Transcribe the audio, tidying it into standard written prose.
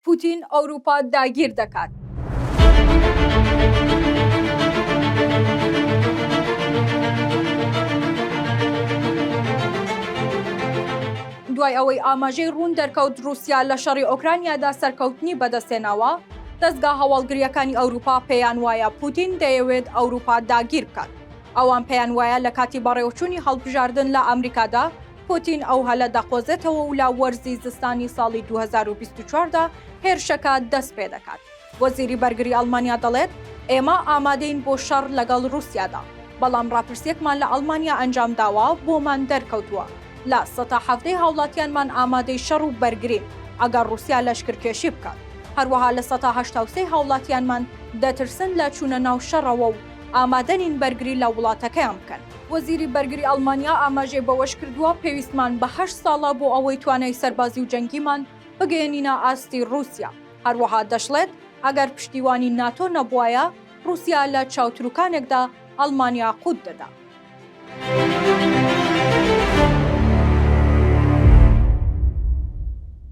پوتین ئەوروپا داگیر دەکات. دوای ئەوەی ئاماژەی ڕوون دەرکەوت رووسیا لە شەڕی ئۆکرانیادا سەرکەوتنی بەدەستێناوە، دەستگا هەواڵگریەکانی ئەوروپا پێیان وایە پوتین دەیەوێت ئەوروپا داگیر بکات. ئەوان پێیان وایە لە کاتی بەڕێوەچوونی هەڵبژاردن لە ئەمریکادا پوتین ئەو هەلە دەقۆزێتەوە و لە وەرزی زستانی ساڵی 2024دا هێرشەکە دەست پێ دەکات. وەزیری بەرگری ئەڵمانیا دەڵێت ئێمە ئامادەین بۆ شەڕ لەگەڵ رووسیادا، بەڵام ڕاپرسیەکمان لە ئەڵمانیا ئەنجام داوە بۆمان دەرکەوتووە. لە ١٧ هاوڵاتیانمان ئامادەی شەڕ و بەرگرین ئەگەر رووسیا لەشکرکێشی بکات. هەروەها لە ١٨٣ هاوڵاتیانمان دەترسن لە چوونە ناو شەڕەوە و ئامادەنین بەرگری لە وڵاتەکەیان بکەن. وەزیری بەرگری ئەڵمانیا ئاماژەی بەوەش کردووە پێویستمان بە 8 ساڵە بۆ ئەوەی توانای سەربازی و جەنگیمان بگەێنینە ئاستی رووسیا. هەروەها دەشڵێت ئەگەر پشتیوانی ناتۆ نەبوایە رووسیا لە چاوتروکانێکدا ئەڵمانیا قوت دەدا.